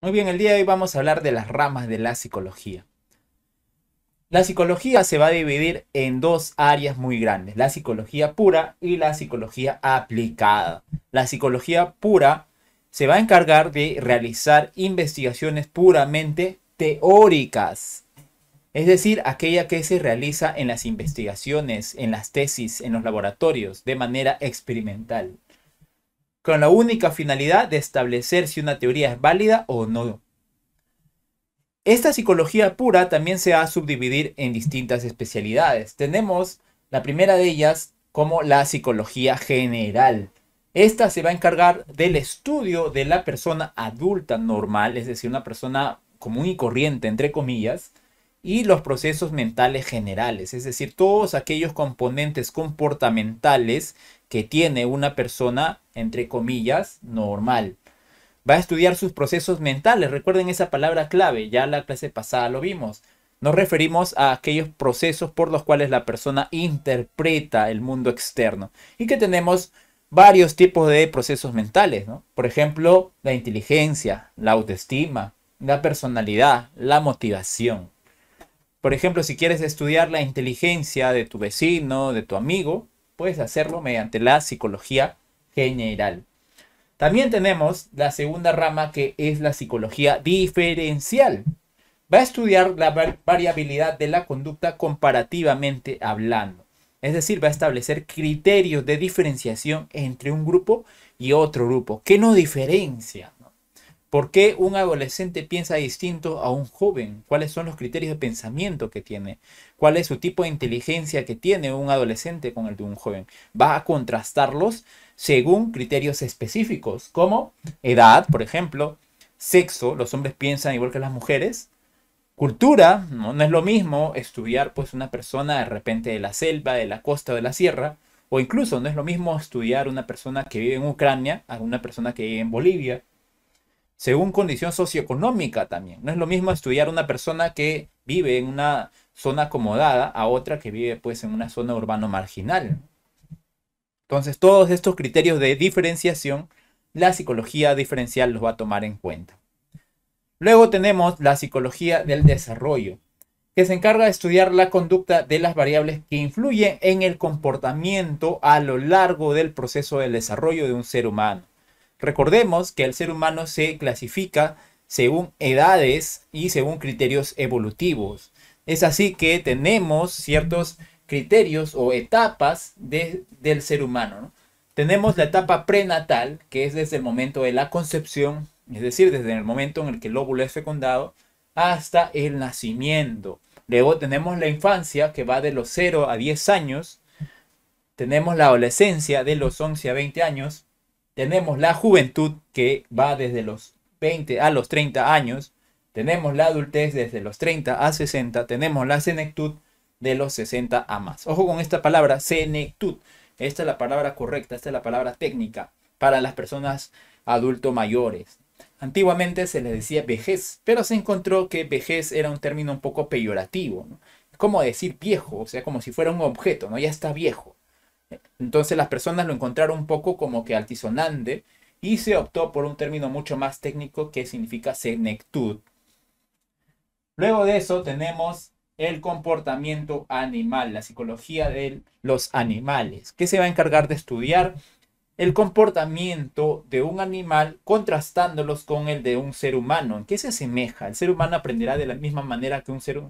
Muy bien, el día de hoy vamos a hablar de las ramas de la psicología. La psicología se va a dividir en dos áreas muy grandes, la psicología pura y la psicología aplicada. La psicología pura se va a encargar de realizar investigaciones puramente teóricas, es decir, aquella que se realiza en las investigaciones, en las tesis, en los laboratorios, de manera experimental, con la única finalidad de establecer si una teoría es válida o no. Esta psicología pura también se va a subdividir en distintas especialidades. Tenemos la primera de ellas como la psicología general. Esta se va a encargar del estudio de la persona adulta normal, es decir, una persona común y corriente, entre comillas, y los procesos mentales generales, es decir, todos aquellos componentes comportamentales que tiene una persona, entre comillas, normal. Va a estudiar sus procesos mentales. Recuerden esa palabra clave, ya la clase pasada lo vimos. Nos referimos a aquellos procesos por los cuales la persona interpreta el mundo externo. Y que tenemos varios tipos de procesos mentales, ¿no? Por ejemplo, la inteligencia, la autoestima, la personalidad, la motivación. Por ejemplo, si quieres estudiar la inteligencia de tu vecino, de tu amigo, puedes hacerlo mediante la psicología general. También tenemos la segunda rama, que es la psicología diferencial. Va a estudiar la variabilidad de la conducta comparativamente hablando. Es decir, va a establecer criterios de diferenciación entre un grupo y otro grupo. ¿Qué nos diferencia? ¿Por qué un adolescente piensa distinto a un joven? ¿Cuáles son los criterios de pensamiento que tiene? ¿Cuál es su tipo de inteligencia que tiene un adolescente con el de un joven? Va a contrastarlos según criterios específicos, como edad, por ejemplo, sexo, los hombres piensan igual que las mujeres, cultura, no es lo mismo estudiar pues una persona de repente de la selva, de la costa o de la sierra, o incluso no es lo mismo estudiar una persona que vive en Ucrania a una persona que vive en Bolivia, según condición socioeconómica también. No es lo mismo estudiar una persona que vive en una zona acomodada a otra que vive pues en una zona urbano marginal. Entonces, todos estos criterios de diferenciación, la psicología diferencial los va a tomar en cuenta. Luego tenemos la psicología del desarrollo, que se encarga de estudiar la conducta de las variables que influyen en el comportamiento a lo largo del proceso del desarrollo de un ser humano. Recordemos que el ser humano se clasifica según edades y según criterios evolutivos. Es así que tenemos ciertos criterios o etapas del ser humano, ¿no? Tenemos la etapa prenatal, que es desde el momento de la concepción, es decir, desde el momento en el que el óvulo es fecundado hasta el nacimiento. Luego tenemos la infancia, que va de los 0 a 10 años. Tenemos la adolescencia, de los 11 a 20 años. Tenemos la juventud, que va desde los 20 a los 30 años. Tenemos la adultez desde los 30 a 60. Tenemos la senectud de los 60 a más. Ojo con esta palabra, senectud. Esta es la palabra correcta, esta es la palabra técnica para las personas adulto mayores. Antiguamente se les decía vejez, pero se encontró que vejez era un término un poco peyorativo, ¿no? Es como decir viejo, o sea, como si fuera un objeto, ¿no? Ya está viejo. Entonces las personas lo encontraron un poco como que altisonante y se optó por un término mucho más técnico que significa senectud. Luego de eso tenemos el comportamiento animal, la psicología de los animales, que se va a encargar de estudiar el comportamiento de un animal contrastándolos con el de un ser humano. ¿En qué se asemeja? ¿El ser humano aprenderá de la misma manera que un ser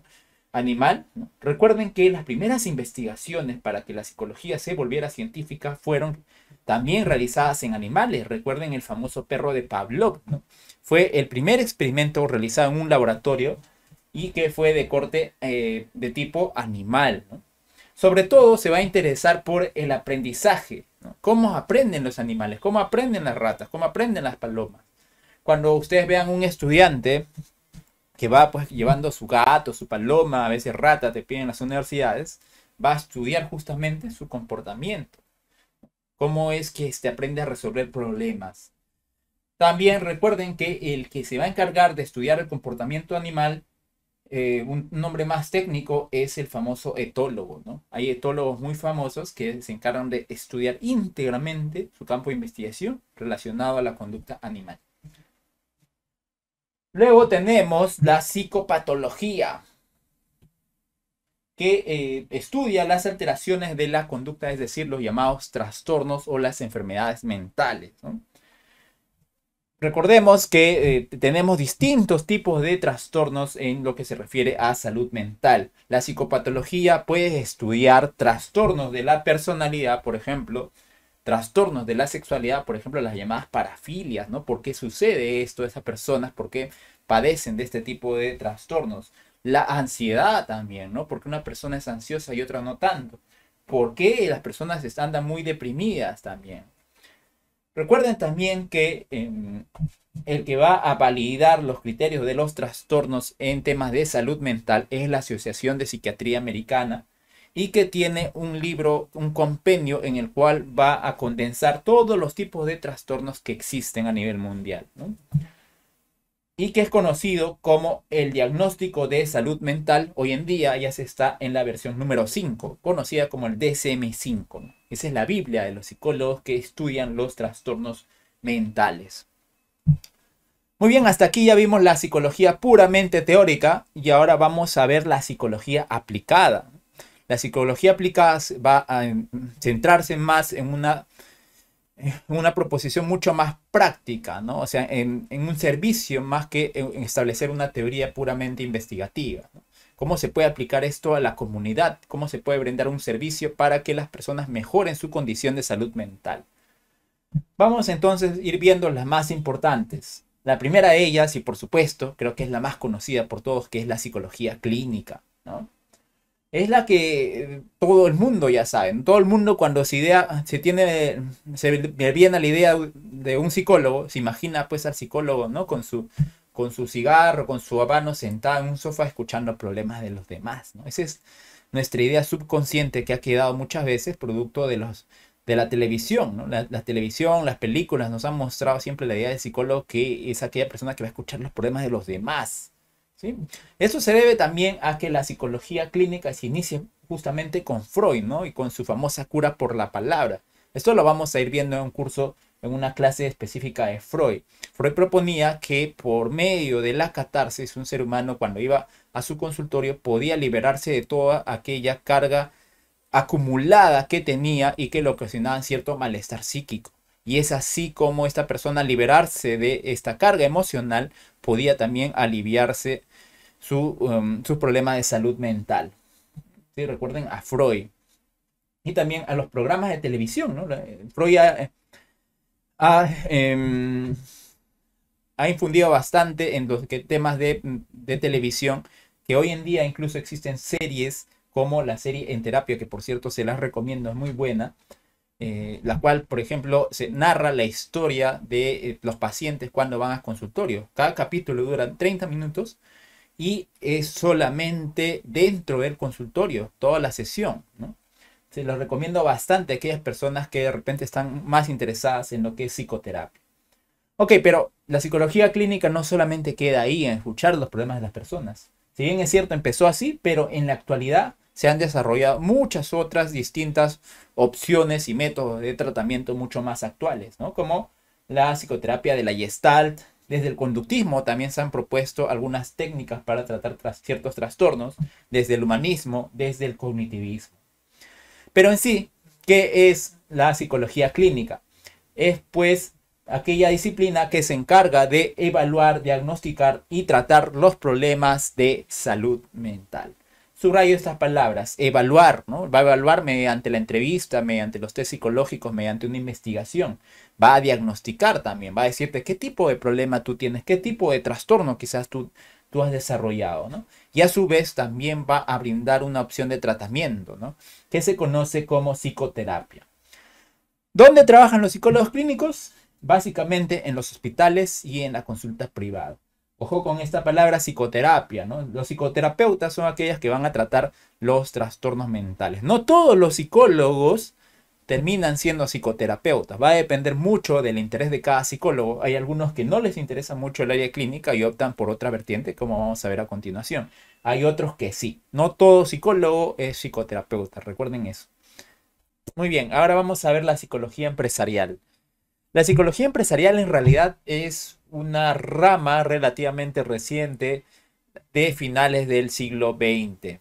animal? ¿No? Recuerden que las primeras investigaciones para que la psicología se volviera científica fueron también realizadas en animales. Recuerden el famoso perro de Pavlov, ¿no? Fue el primer experimento realizado en un laboratorio y que fue de corte de tipo animal, ¿no? Sobre todo se va a interesar por el aprendizaje, ¿no? ¿Cómo aprenden los animales? ¿Cómo aprenden las ratas? ¿Cómo aprenden las palomas? Cuando ustedes vean un estudiante que va pues llevando su gato, su paloma, a veces rata, te piden en las universidades, va a estudiar justamente su comportamiento. Cómo es que aprende a resolver problemas. También recuerden que el que se va a encargar de estudiar el comportamiento animal, un nombre más técnico, es el famoso etólogo, ¿no? Hay etólogos muy famosos que se encargan de estudiar íntegramente su campo de investigación relacionado a la conducta animal. Luego tenemos la psicopatología, que estudia las alteraciones de la conducta, es decir, los llamados trastornos o las enfermedades mentales, ¿no? Recordemos que tenemos distintos tipos de trastornos en lo que se refiere a salud mental. La psicopatología puede estudiar trastornos de la personalidad, por ejemplo, trastornos de la sexualidad, por ejemplo, las llamadas parafilias, ¿no? ¿Por qué sucede esto a esas personas? ¿Por qué padecen de este tipo de trastornos? La ansiedad también, ¿no? Porque una persona es ansiosa y otra no tanto. ¿Por qué las personas andan muy deprimidas también? Recuerden también que el que va a validar los criterios de los trastornos en temas de salud mental es la Asociación de Psiquiatría Americana, y que tiene un libro, un compendio en el cual va a condensar todos los tipos de trastornos que existen a nivel mundial, ¿no? Y que es conocido como el diagnóstico de salud mental. Hoy en día ya se está en la versión número 5, conocida como el DSM-5, ¿no? Esa es la Biblia de los psicólogos que estudian los trastornos mentales. Muy bien, hasta aquí ya vimos la psicología puramente teórica y ahora vamos a ver la psicología aplicada. La psicología aplicada va a centrarse más en una proposición mucho más práctica, ¿no? O sea, en un servicio más que en establecer una teoría puramente investigativa, ¿no? ¿Cómo se puede aplicar esto a la comunidad? ¿Cómo se puede brindar un servicio para que las personas mejoren su condición de salud mental? Vamos entonces a ir viendo las más importantes. La primera de ellas, y por supuesto, creo que es la más conocida por todos, que es la psicología clínica, ¿no? Es la que todo el mundo ya sabe. Todo el mundo cuando se viene a la idea de un psicólogo, se imagina pues al psicólogo, ¿no? Con su cigarro, con su habano, sentado en un sofá escuchando problemas de los demás, ¿no? Esa es nuestra idea subconsciente que ha quedado muchas veces producto de la televisión, ¿no? La televisión, las películas nos han mostrado siempre la idea del psicólogo que es aquella persona que va a escuchar los problemas de los demás, ¿sí? Eso se debe también a que la psicología clínica se inicia justamente con Freud, ¿no? Y con su famosa cura por la palabra. Esto lo vamos a ir viendo en un curso, en una clase específica de Freud. Freud proponía que por medio de la catarsis, un ser humano cuando iba a su consultorio podía liberarse de toda aquella carga acumulada que tenía y que le ocasionaba cierto malestar psíquico. Y es así como esta persona, al liberarse de esta carga emocional, podía también aliviarse su problema de salud mental. ¿Sí? Recuerden a Freud. Y también a los programas de televisión, ¿no? Freud ha, em, ha infundido bastante en los temas de televisión, que hoy en día incluso existen series como la serie En Terapia, que por cierto se las recomiendo, es muy buena, la cual, por ejemplo, se narra la historia de los pacientes cuando van a consultorio. Cada capítulo dura 30 minutos y es solamente dentro del consultorio, toda la sesión, ¿no? Se los recomiendo bastante a aquellas personas que de repente están más interesadas en lo que es psicoterapia. Ok, pero la psicología clínica no solamente queda ahí en escuchar los problemas de las personas. Si bien es cierto, empezó así, pero en la actualidad se han desarrollado muchas otras distintas opciones y métodos de tratamiento mucho más actuales, ¿no? Como la psicoterapia de la Gestalt. Desde el conductismo también se han propuesto algunas técnicas para tratar ciertos trastornos, desde el humanismo, desde el cognitivismo. Pero en sí, ¿qué es la psicología clínica? Es pues aquella disciplina que se encarga de evaluar, diagnosticar y tratar los problemas de salud mental. Subrayo estas palabras: evaluar, ¿no? Va a evaluar mediante la entrevista, mediante los test psicológicos, mediante una investigación. Va a diagnosticar también, va a decirte qué tipo de problema tú tienes, qué tipo de trastorno quizás tú has desarrollado, ¿no? Y a su vez también va a brindar una opción de tratamiento, ¿no? Que se conoce como psicoterapia. ¿Dónde trabajan los psicólogos clínicos? Básicamente en los hospitales y en la consulta privada. Ojo con esta palabra psicoterapia, ¿no? Los psicoterapeutas son aquellas que van a tratar los trastornos mentales. No todos los psicólogos terminan siendo psicoterapeutas. Va a depender mucho del interés de cada psicólogo. Hay algunos que no les interesa mucho el área clínica y optan por otra vertiente, como vamos a ver a continuación. Hay otros que sí. No todo psicólogo es psicoterapeuta. Recuerden eso. Muy bien, ahora vamos a ver la psicología empresarial. La psicología empresarial en realidad es una rama relativamente reciente de finales del siglo XX.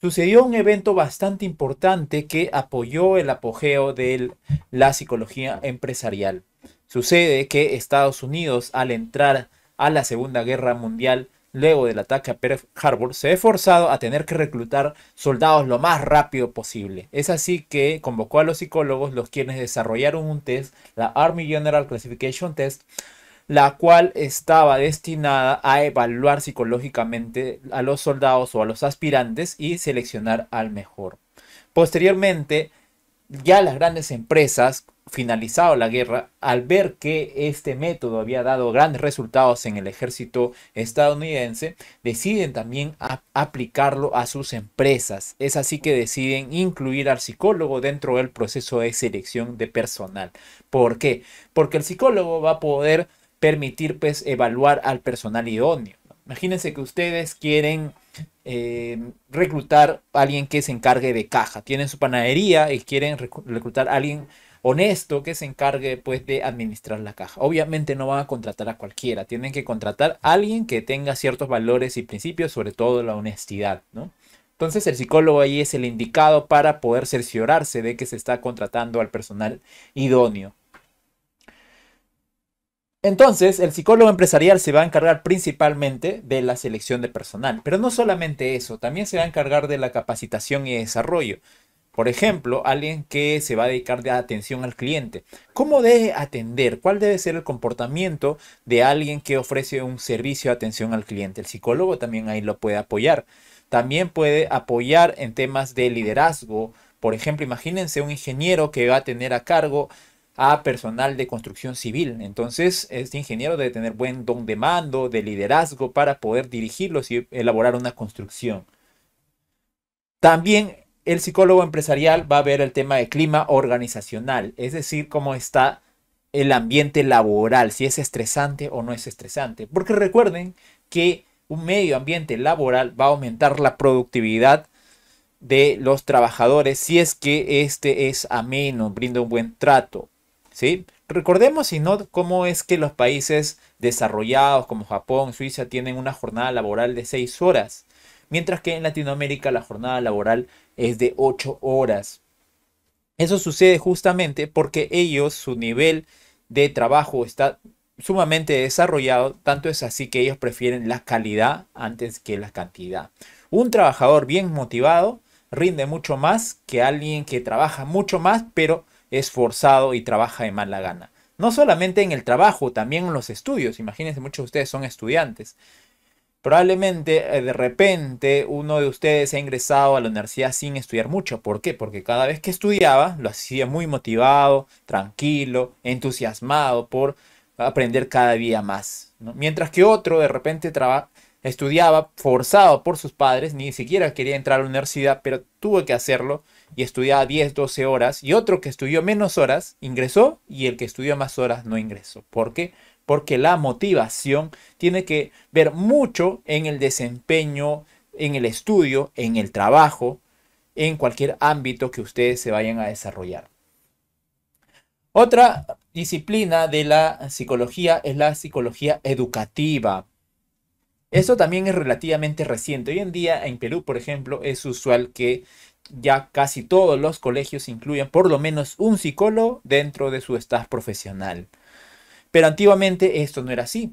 Sucedió un evento bastante importante que apoyó el apogeo de la psicología empresarial. Sucede que Estados Unidos, al entrar a la Segunda Guerra Mundial, luego del ataque a Pearl Harbor, se ve forzado a tener que reclutar soldados lo más rápido posible. Es así que convocó a los psicólogos, los quienes desarrollaron un test, la Army General Classification Test, la cual estaba destinada a evaluar psicológicamente a los soldados o a los aspirantes y seleccionar al mejor. Posteriormente, ya las grandes empresas, finalizado la guerra, al ver que este método había dado grandes resultados en el ejército estadounidense, deciden también aplicarlo a sus empresas. Es así que deciden incluir al psicólogo dentro del proceso de selección de personal. ¿Por qué? Porque el psicólogo va a poder permitir pues evaluar al personal idóneo. Imagínense que ustedes quieren reclutar a alguien que se encargue de caja. Tienen su panadería y quieren reclutar a alguien honesto que se encargue pues de administrar la caja. Obviamente no van a contratar a cualquiera. Tienen que contratar a alguien que tenga ciertos valores y principios, sobre todo la honestidad, ¿no? Entonces el psicólogo ahí es el indicado para poder cerciorarse de que se está contratando al personal idóneo. Entonces, el psicólogo empresarial se va a encargar principalmente de la selección de personal, pero no solamente eso, también se va a encargar de la capacitación y desarrollo. Por ejemplo, alguien que se va a dedicar de atención al cliente. ¿Cómo debe atender? ¿Cuál debe ser el comportamiento de alguien que ofrece un servicio de atención al cliente? El psicólogo también ahí lo puede apoyar. También puede apoyar en temas de liderazgo. Por ejemplo, imagínense un ingeniero que va a tener a cargo a personal de construcción civil. Entonces, este ingeniero debe tener buen don de mando, de liderazgo para poder dirigirlos y elaborar una construcción. También el psicólogo empresarial va a ver el tema de clima organizacional, es decir, cómo está el ambiente laboral, si es estresante o no es estresante. Porque recuerden que un medio ambiente laboral va a aumentar la productividad de los trabajadores si es que este es ameno, brinda un buen trato. ¿Sí? Recordemos, si no, cómo es que los países desarrollados como Japón, Suiza, tienen una jornada laboral de 6 horas, mientras que en Latinoamérica la jornada laboral es de 8 horas. Eso sucede justamente porque ellos, su nivel de trabajo está sumamente desarrollado, tanto es así que ellos prefieren la calidad antes que la cantidad. Un trabajador bien motivado rinde mucho más que alguien que trabaja mucho más, pero es forzado y trabaja de mala gana. No solamente en el trabajo, también en los estudios. Imagínense, muchos de ustedes son estudiantes. Probablemente de repente uno de ustedes ha ingresado a la universidad sin estudiar mucho. ¿Por qué? Porque cada vez que estudiaba lo hacía muy motivado, tranquilo, entusiasmado por aprender cada día más, ¿no? Mientras que otro de repente estudiaba forzado por sus padres, ni siquiera quería entrar a la universidad, pero tuvo que hacerlo y estudiaba 10, 12 horas. Y otro que estudió menos horas ingresó y el que estudió más horas no ingresó. ¿Por qué? Porque la motivación tiene que ver mucho en el desempeño, en el estudio, en el trabajo, en cualquier ámbito que ustedes se vayan a desarrollar. Otra disciplina de la psicología es la psicología educativa. Esto también es relativamente reciente. Hoy en día en Perú, por ejemplo, es usual que ya casi todos los colegios incluyan por lo menos un psicólogo dentro de su staff profesional. Pero antiguamente esto no era así.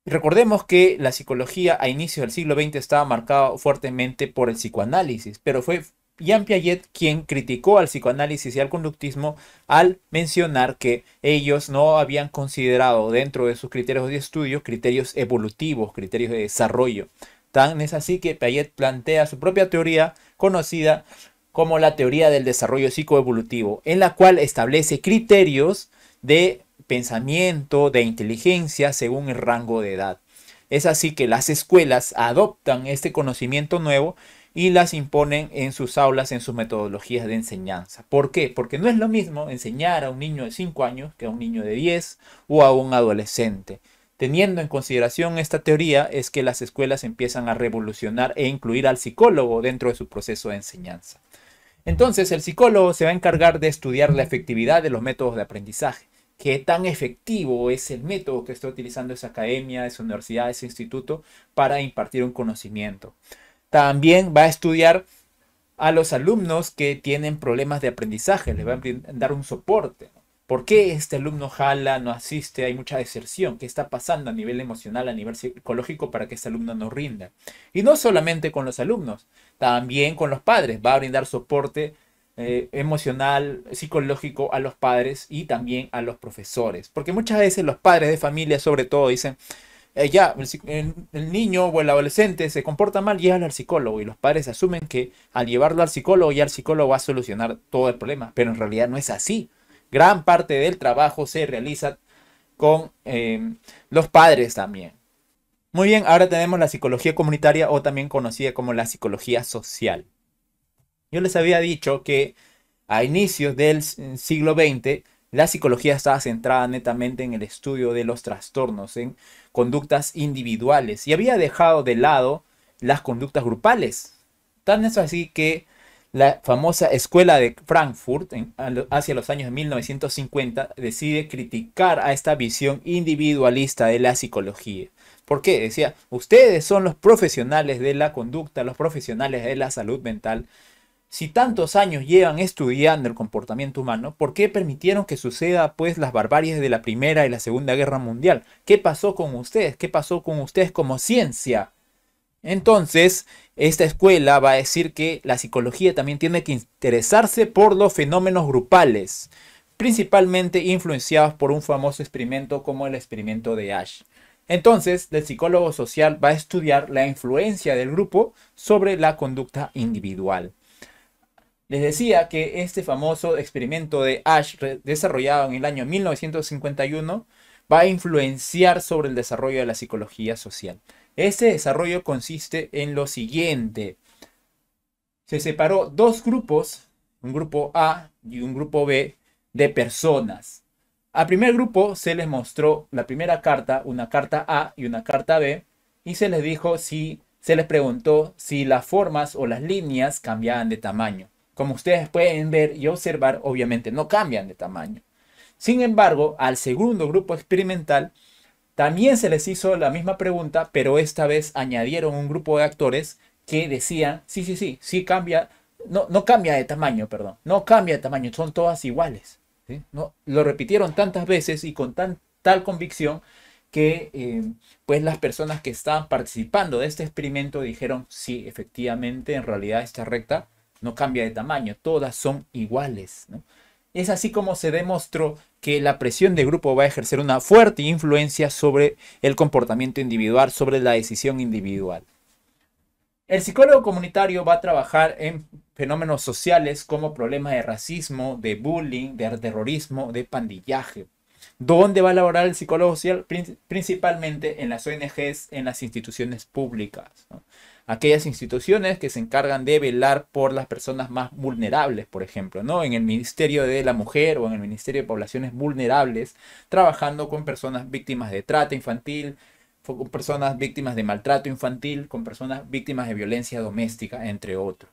Recordemos que la psicología a inicios del siglo XX estaba marcada fuertemente por el psicoanálisis, pero fue Jean Piaget quien criticó al psicoanálisis y al conductismo al mencionar que ellos no habían considerado dentro de sus criterios de estudio criterios evolutivos, criterios de desarrollo. Tan es así que Piaget plantea su propia teoría conocida como la teoría del desarrollo psicoevolutivo, en la cual establece criterios de pensamiento, de inteligencia según el rango de edad. Es así que las escuelas adoptan este conocimiento nuevo y las imponen en sus aulas, en sus metodologías de enseñanza. ¿Por qué? Porque no es lo mismo enseñar a un niño de 5 años que a un niño de 10 o a un adolescente. Teniendo en consideración esta teoría es que las escuelas empiezan a revolucionar e incluir al psicólogo dentro de su proceso de enseñanza. Entonces, el psicólogo se va a encargar de estudiar la efectividad de los métodos de aprendizaje. ¿Qué tan efectivo es el método que está utilizando esa academia, esa universidad, ese instituto para impartir un conocimiento? También va a estudiar a los alumnos que tienen problemas de aprendizaje, les va a dar un soporte. ¿Por qué este alumno jala, no asiste? Hay mucha deserción. ¿Qué está pasando a nivel emocional, a nivel psicológico para que este alumno no rinda? Y no solamente con los alumnos, también con los padres. Va a brindar soporte emocional, psicológico a los padres y también a los profesores. Porque muchas veces los padres de familia, sobre todo, dicen, ya, el niño o el adolescente se comporta mal, llévalo al psicólogo. Y los padres asumen que al llevarlo al psicólogo, ya el psicólogo va a solucionar todo el problema. Pero en realidad no es así. Gran parte del trabajo se realiza con los padres también. Muy bien, ahora tenemos la psicología comunitaria o también conocida como la psicología social. Yo les había dicho que a inicios del siglo XX, la psicología estaba centrada netamente en el estudio de los trastornos, en conductas individuales y había dejado de lado las conductas grupales. Tan es así que la famosa escuela de Frankfurt, hacia los años de 1950, decide criticar a esta visión individualista de la psicología. ¿Por qué? Decía, ustedes son los profesionales de la conducta, los profesionales de la salud mental. Si tantos años llevan estudiando el comportamiento humano, ¿por qué permitieron que suceda pues las barbaries de la Primera y la Segunda Guerra Mundial? ¿Qué pasó con ustedes? ¿Qué pasó con ustedes como ciencia? Entonces, esta escuela va a decir que la psicología también tiene que interesarse por los fenómenos grupales, principalmente influenciados por un famoso experimento como el experimento de Asch. Entonces, el psicólogo social va a estudiar la influencia del grupo sobre la conducta individual. Les decía que este famoso experimento de Asch, desarrollado en el año 1951, va a influenciar sobre el desarrollo de la psicología social. Este desarrollo consiste en lo siguiente. Se separó dos grupos, un grupo A y un grupo B, de personas. Al primer grupo se les mostró la primera carta, una carta A y una carta B, y se les dijo se les preguntó si las formas o las líneas cambiaban de tamaño. Como ustedes pueden ver y observar, obviamente no cambian de tamaño. Sin embargo, al segundo grupo experimental también se les hizo la misma pregunta, pero esta vez añadieron un grupo de actores que decían, sí cambia, no cambia de tamaño, perdón, no cambia de tamaño, son todas iguales. ¿Sí? No, lo repitieron tantas veces y con tal convicción que pues las personas que estaban participando de este experimento dijeron, sí, efectivamente, en realidad esta recta no cambia de tamaño, todas son iguales, ¿no? Es así como se demostró que la presión de grupo va a ejercer una fuerte influencia sobre el comportamiento individual, sobre la decisión individual. El psicólogo comunitario va a trabajar en fenómenos sociales como problemas de racismo, de bullying, de terrorismo, de pandillaje. ¿Dónde va a elaborar el psicólogo social? Principalmente en las ONGs, en las instituciones públicas, ¿no? Aquellas instituciones que se encargan de velar por las personas más vulnerables, por ejemplo, ¿no? En el Ministerio de la Mujer o en el Ministerio de Poblaciones Vulnerables, trabajando con personas víctimas de trata infantil, con personas víctimas de maltrato infantil, con personas víctimas de violencia doméstica, entre otros.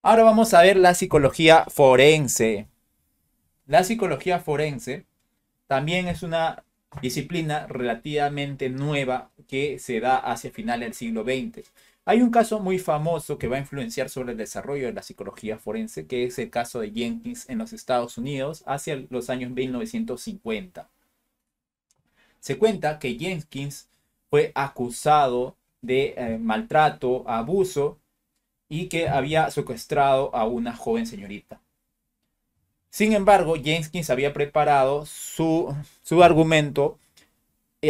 Ahora vamos a ver la psicología forense. La psicología forense también es una disciplina relativamente nueva que se da hacia finales del siglo XX. Hay un caso muy famoso que va a influenciar sobre el desarrollo de la psicología forense, que es el caso de Jenkins en los Estados Unidos hacia los años 1950. Se cuenta que Jenkins fue acusado de maltrato, abuso y que había secuestrado a una joven señorita. Sin embargo, Jenkins había preparado su argumento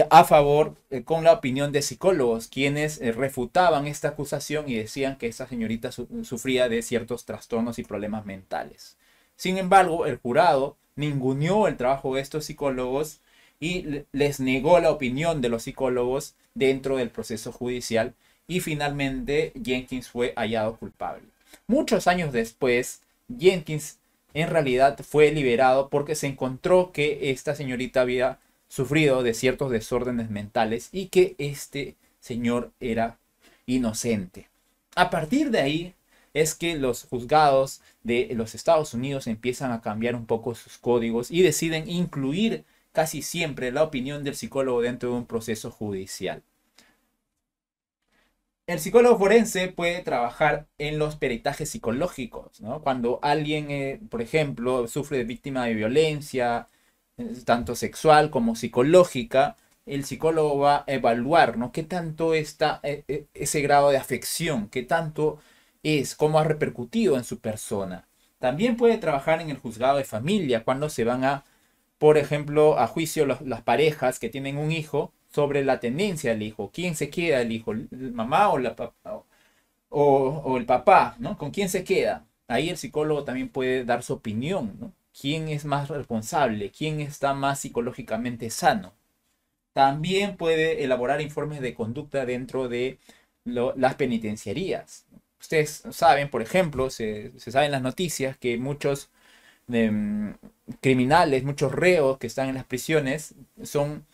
a favor con la opinión de psicólogos, quienes refutaban esta acusación y decían que esta señorita sufría de ciertos trastornos y problemas mentales. Sin embargo, el jurado ninguneó el trabajo de estos psicólogos y les negó la opinión de los psicólogos dentro del proceso judicial y finalmente Jenkins fue hallado culpable. Muchos años después, Jenkins en realidad fue liberado porque se encontró que esta señorita había sufrido de ciertos desórdenes mentales y que este señor era inocente. A partir de ahí, es que los juzgados de los Estados Unidos empiezan a cambiar un poco sus códigos y deciden incluir casi siempre la opinión del psicólogo dentro de un proceso judicial. El psicólogo forense puede trabajar en los peritajes psicológicos, ¿no? Cuando alguien, por ejemplo, sufre de víctima de violencia, tanto sexual como psicológica, el psicólogo va a evaluar, ¿no? ¿Qué tanto está ese grado de afección? ¿Qué tanto es? ¿Cómo ha repercutido en su persona? También puede trabajar en el juzgado de familia, cuando se van a, por ejemplo, a juicio las parejas que tienen un hijo sobre la tendencia del hijo. ¿Quién se queda el hijo? ¿La mamá o, o el papá? ¿No? ¿Con quién se queda? Ahí el psicólogo también puede dar su opinión, ¿no? ¿Quién es más responsable? ¿Quién está más psicológicamente sano? También puede elaborar informes de conducta dentro de las penitenciarías. Ustedes saben, por ejemplo, se saben las noticias que muchos criminales, muchos reos que están en las prisiones son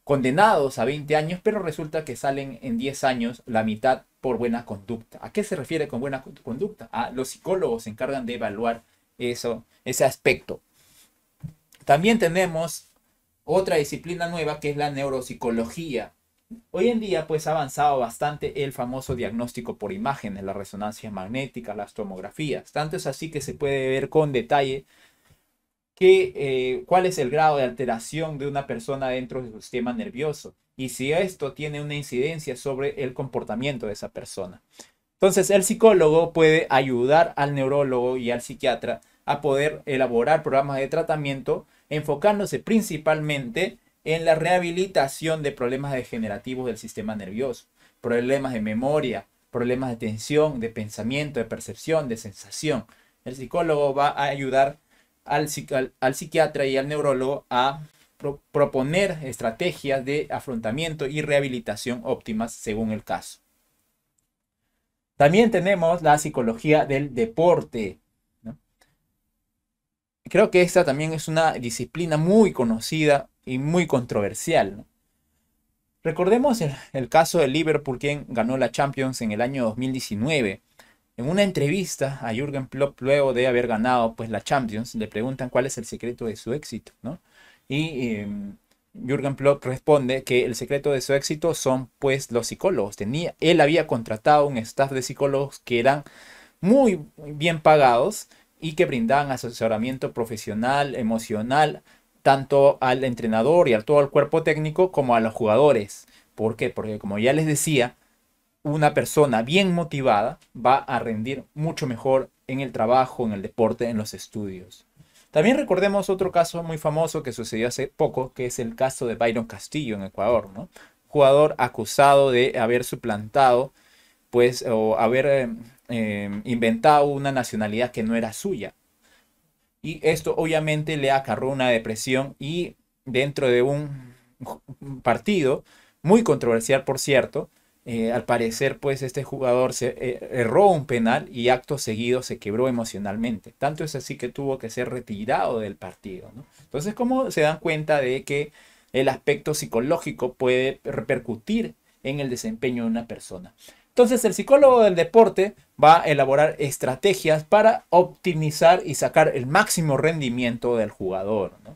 condenados a 20 años, pero resulta que salen en 10 años la mitad por buena conducta. ¿A qué se refiere con buena conducta? Los psicólogos se encargan de evaluar ese aspecto. También tenemos otra disciplina nueva que es la neuropsicología. Hoy en día pues ha avanzado bastante el famoso diagnóstico por imágenes, las resonancias magnéticas, las tomografías. Tanto es así que se puede ver con detalle cuál es el grado de alteración de una persona dentro de su sistema nervioso y si esto tiene una incidencia sobre el comportamiento de esa persona. Entonces el psicólogo puede ayudar al neurólogo y al psiquiatra a poder elaborar programas de tratamiento enfocándose principalmente en la rehabilitación de problemas degenerativos del sistema nervioso, problemas de memoria, problemas de atención, de pensamiento, de percepción, de sensación. El psicólogo va a ayudar al psiquiatra y al neurólogo a proponer estrategias de afrontamiento y rehabilitación óptimas según el caso. También tenemos la psicología del deporte, ¿no? Creo que esta también es una disciplina muy conocida y muy controversial, ¿no? Recordemos el caso de Liverpool, quien ganó la Champions en el año 2019. En una entrevista a Jürgen Klopp, luego de haber ganado pues, la Champions, le preguntan cuál es el secreto de su éxito, ¿no? Y Jürgen Klopp responde que el secreto de su éxito son pues los psicólogos. Él había contratado un staff de psicólogos que eran muy bien pagados y que brindaban asesoramiento profesional, emocional, tanto al entrenador y a todo el cuerpo técnico como a los jugadores. ¿Por qué? Porque como ya les decía, una persona bien motivada va a rendir mucho mejor en el trabajo, en el deporte, en los estudios. También recordemos otro caso muy famoso que sucedió hace poco, que es el caso de Byron Castillo en Ecuador, ¿no? Jugador acusado de haber suplantado, pues, o haber inventado una nacionalidad que no era suya. Y esto obviamente le acarreó una depresión y dentro de un partido muy controversial, por cierto, al parecer, pues este jugador erró un penal y acto seguido se quebró emocionalmente. Tanto es así que tuvo que ser retirado del partido, ¿no? Entonces, ¿cómo se dan cuenta de que el aspecto psicológico puede repercutir en el desempeño de una persona? Entonces, el psicólogo del deporte va a elaborar estrategias para optimizar y sacar el máximo rendimiento del jugador, ¿no?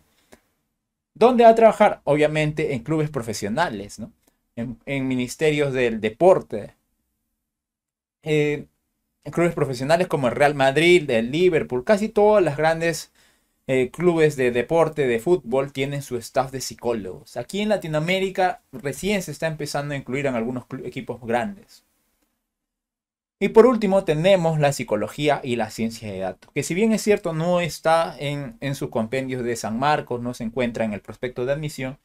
¿Dónde va a trabajar? Obviamente en clubes profesionales, ¿no? En ministerios del deporte, en clubes profesionales como el Real Madrid, el Liverpool, casi todas las grandes clubes de deporte, de fútbol, tienen su staff de psicólogos. Aquí en Latinoamérica recién se está empezando a incluir en algunos equipos grandes. Y por último tenemos la psicología y la ciencia de datos, que si bien es cierto no está en sus compendios de San Marcos, no se encuentra en el prospecto de admisión,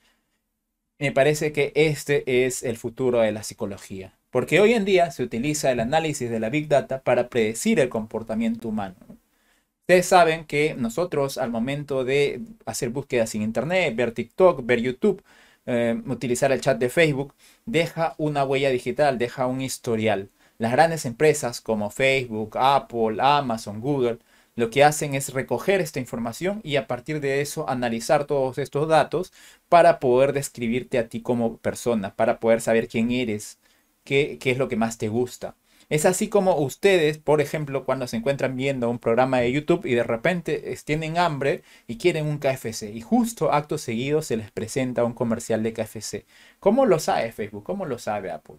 me parece que este es el futuro de la psicología. Porque hoy en día se utiliza el análisis de la Big Data para predecir el comportamiento humano, ¿no? Ustedes saben que nosotros al momento de hacer búsquedas en Internet, ver TikTok, ver YouTube, utilizar el chat de Facebook, deja una huella digital, deja un historial. Las grandes empresas como Facebook, Apple, Amazon, Google, lo que hacen es recoger esta información y a partir de eso analizar todos estos datos para poder describirte a ti como persona, para poder saber quién eres, qué es lo que más te gusta. Es así como ustedes, por ejemplo, cuando se encuentran viendo un programa de YouTube y de repente tienen hambre y quieren un KFC y justo acto seguido se les presenta un comercial de KFC. ¿Cómo lo sabe Facebook? ¿Cómo lo sabe Apple?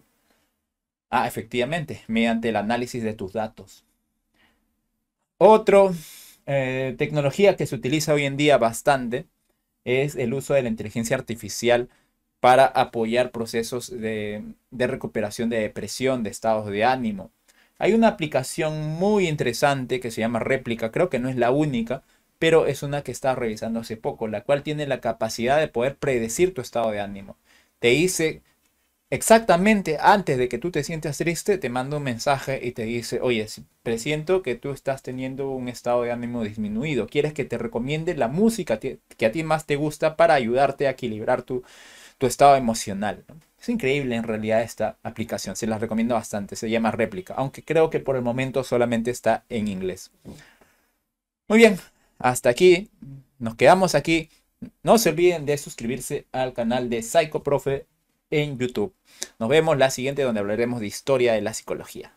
Ah, efectivamente, mediante el análisis de tus datos. Otro tecnología que se utiliza hoy en día bastante es el uso de la inteligencia artificial para apoyar procesos de recuperación de depresión, de estados de ánimo. Hay una aplicación muy interesante que se llama Réplica, creo que no es la única, pero es una que estaba revisando hace poco, la cual tiene la capacidad de poder predecir tu estado de ánimo. Te dice exactamente antes de que tú te sientas triste, te manda un mensaje y te dice, oye, presiento que tú estás teniendo un estado de ánimo disminuido. ¿Quieres que te recomiende la música que a ti más te gusta para ayudarte a equilibrar tu estado emocional? ¿No? Es increíble en realidad esta aplicación, se la recomiendo bastante, se llama Réplica, aunque creo que por el momento solamente está en inglés. Muy bien, hasta aquí, nos quedamos aquí. No se olviden de suscribirse al canal de Psychoprofe en YouTube. Nos vemos la siguiente donde hablaremos de historia de la psicología.